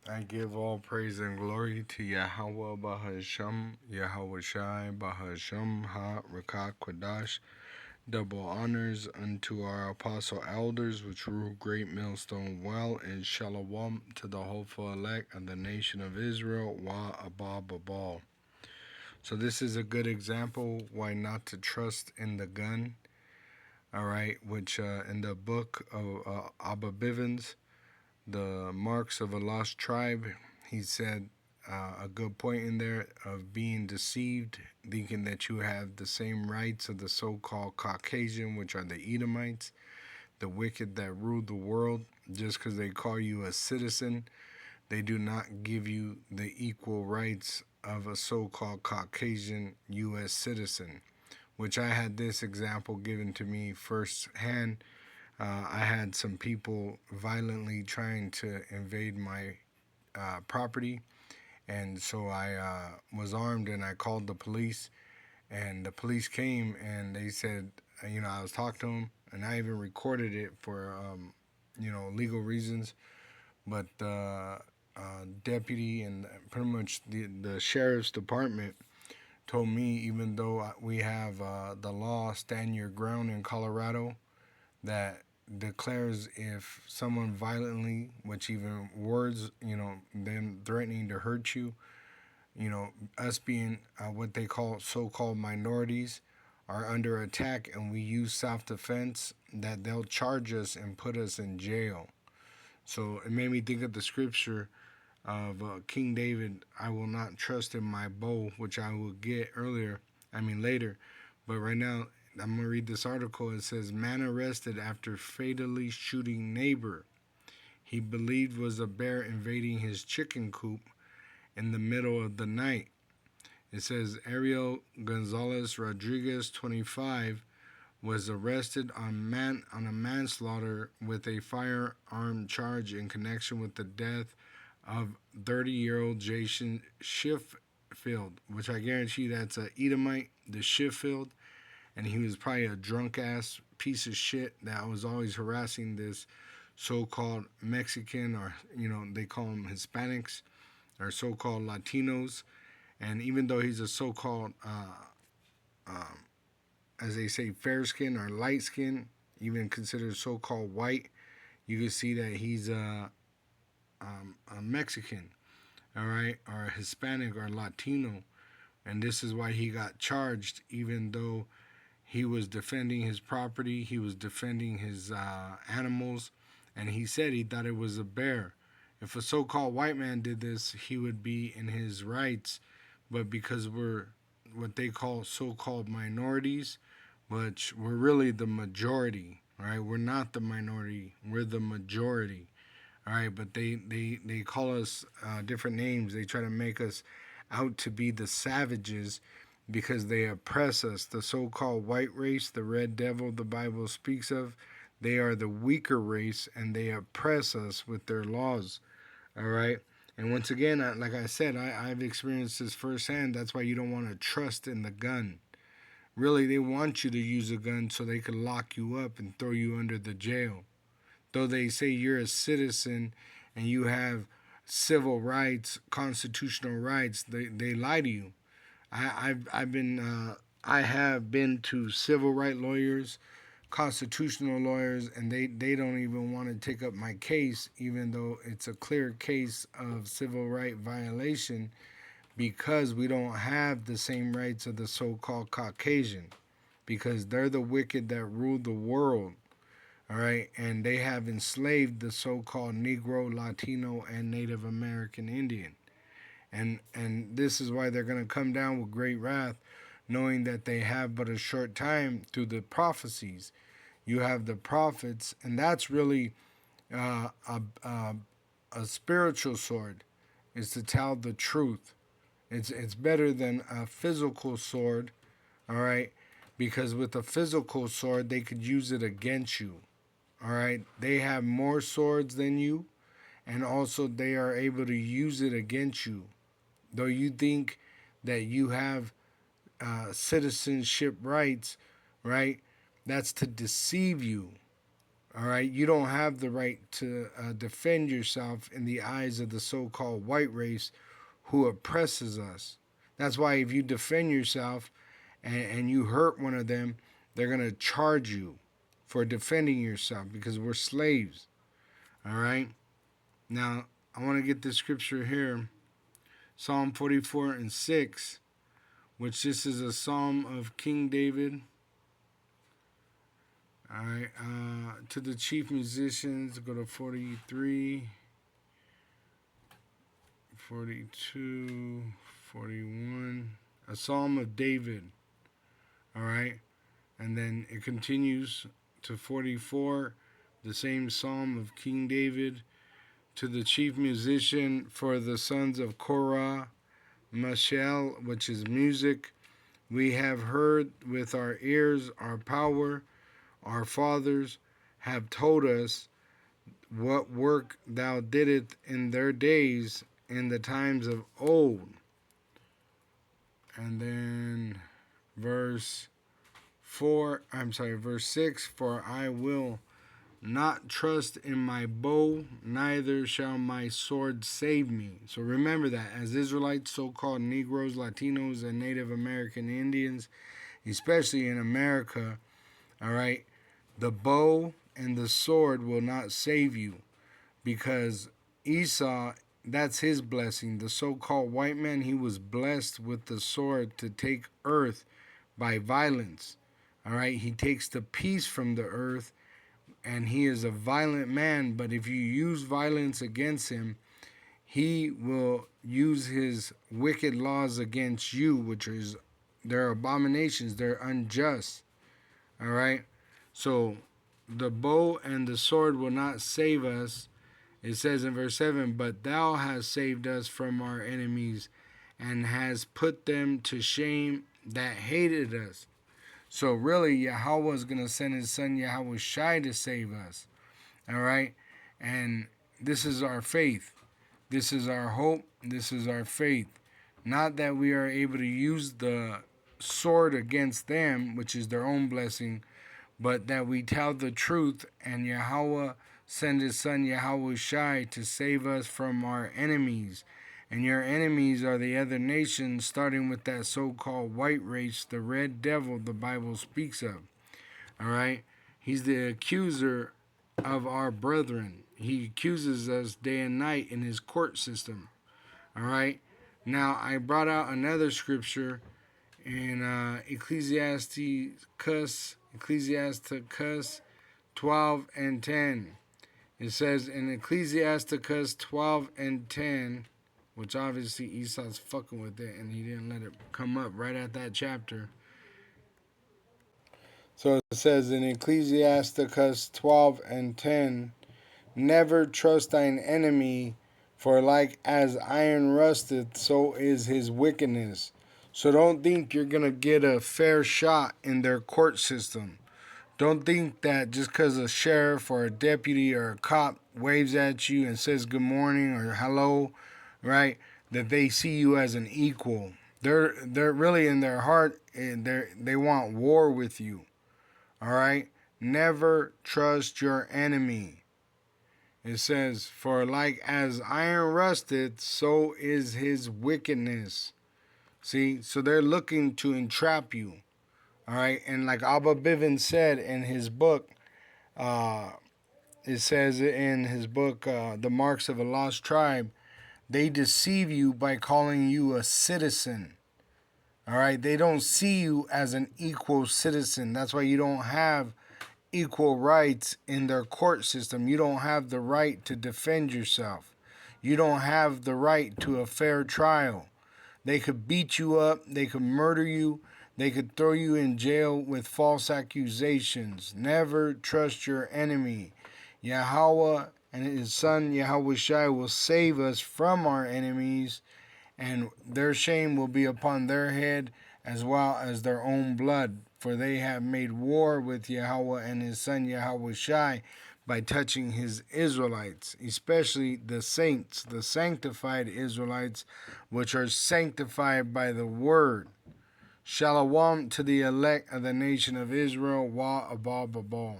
I give all praise and glory to Yahweh Bahasham, Yahweh Shai Bahasham Ha Rakak Kwadash. Double honors unto our apostle elders, which rule Great Millstone well, and Shalom to the hopeful elect of the nation of Israel, Wa Abba Babal. So, this is a good example why not to trust in the gun, all right, which in the book of Abba Bivens, the marks of a lost tribe, he said a good point in there of being deceived, thinking that you have the same rights of the so-called Caucasian, which are the Edomites, the wicked that rule the world. Just because they call you a citizen, they do not give you the equal rights of a so-called Caucasian U.S. citizen, which I had this example given to me firsthand. I had some people violently trying to invade my property, and so I was armed and I called the police, and the police came and they said, I was talking to them, and I even recorded it for, legal reasons, but the deputy and pretty much the sheriff's department told me, even though we have the law stand your ground in Colorado, that declares if someone violently, which even words, them threatening to hurt you, us being what they call so-called minorities, are under attack and we use self-defense, that they'll charge us and put us in jail. So it made me think of the scripture of King David, I will not trust in my bow, which I will get later. But right now, I'm going to read this article. It says, man arrested after fatally shooting neighbor he believed was a bear invading his chicken coop in the middle of the night. It says Ariel Gonzalez Rodriguez, 25, was arrested on a manslaughter with a firearm charge in connection with the death of 30-year-old Jason Shiffield, which I guarantee that's a Edomite, the Shiffield, and he was probably a drunk ass piece of shit that was always harassing this so-called Mexican, or they call them Hispanics, or so-called Latinos. And even though he's a so-called as they say, fair skin or light skin, even considered so-called white, you can see that he's a Mexican, all right, or a Hispanic or Latino. And this is why he got charged, even though he was defending his property, he was defending his animals, and he said he thought it was a bear. If a so-called white man did this, he would be in his rights. But because we're what they call so-called minorities, but we're really the majority, all right? We're not the minority, we're the majority, all right? But they call us different names. They try to make us out to be the savages because they oppress us. The so-called white race, the red devil the Bible speaks of, they are the weaker race and they oppress us with their laws, all right? And once again, like I said, I've experienced this firsthand. That's why you don't want to trust in the gun. Really, they want you to use a gun so they can lock you up and throw you under the jail. Though they say you're a citizen and you have civil rights, constitutional rights, they lie to you. I have been to civil rights lawyers, constitutional lawyers, and they don't even want to take up my case, even though it's a clear case of civil right violation, because we don't have the same rights of the so-called Caucasian, because they're the wicked that rule the world, all right, and they have enslaved the so-called Negro, Latino, and Native American Indian, and this is why they're going to come down with great wrath, knowing that they have but a short time through the prophecies. You have the prophets, and that's really uh, a, a, a spiritual sword, is to tell the truth. It's better than a physical sword, all right? Because with a physical sword, they could use it against you, all right? They have more swords than you, and also they are able to use it against you. Though you think that you have citizenship rights, right? That's to deceive you, All right, you don't have the right to defend yourself in the eyes of the so-called white race who oppresses us. That's why if you defend yourself and you hurt one of them, they're going to charge you for defending yourself because we're slaves. All right. Now, I want to get this scripture here, Psalm 44:6, which this is a psalm of King David. All right. To the chief musicians, go to 43, 42, 41. A psalm of David. All right. And then it continues to 44, the same psalm of King David. To the chief musician for the sons of Korah, Mashal, which is music. We have heard with our ears our power. Our fathers have told us what work thou didst in their days, in the times of old. And then verse 6, for I will not trust in my bow, neither shall my sword save me. So remember that as Israelites, so-called Negroes, Latinos, and Native American Indians, especially in America, all right, the bow and the sword will not save you, because Esau, that's his blessing. The so-called white man, he was blessed with the sword to take earth by violence. All right, he takes the peace from the earth, and he is a violent man. But if you use violence against him, he will use his wicked laws against you, which is their abominations. They're unjust. All right, so the bow and the sword will not save us. It says in verse 7, but thou hast saved us from our enemies and has put them to shame that hated us. So really, Yahweh is going to send his son Yahweh Shai to save us. All right? And this is our faith. This is our hope. This is our faith. Not that we are able to use the sword against them, which is their own blessing, but that we tell the truth, and Yahweh send his son Yahweh Shai to save us from our enemies. And your enemies are the other nations, starting with that so-called white race, the red devil the Bible speaks of. All right? He's the accuser of our brethren. He accuses us day and night in his court system. All right? Now, I brought out another scripture in Ecclesiasticus 12:10. It says in Ecclesiasticus 12:10, which obviously Esau's fucking with it and he didn't let it come up right at that chapter. So it says in Ecclesiasticus 12:10, never trust thine enemy, for like as iron rusteth, so is his wickedness. So don't think you're going to get a fair shot in their court system. Don't think that just because a sheriff or a deputy or a cop waves at you and says good morning or hello, right, that they see you as an equal. They're really in their heart, they want war with you. All right? Never trust your enemy. It says, for like as iron rusteth, so is his wickedness. See, so they're looking to entrap you. All right, and like Abba Bivens said in his book, it says in his book, The Marks of a Lost Tribe, they deceive you by calling you a citizen. All right, they don't see you as an equal citizen. That's why you don't have equal rights in their court system. You don't have the right to defend yourself. You don't have the right to a fair trial. They could beat you up. They could murder you. They could throw you in jail with false accusations. Never trust your enemy. Yahweh and his son Yahweh Shai will save us from our enemies, and their shame will be upon their head as well as their own blood. For they have made war with Yahweh and his son Yahweh Shai by touching his Israelites, especially the saints, the sanctified Israelites, which are sanctified by the word. Shalom to the elect of the nation of Israel. Wa abal babal.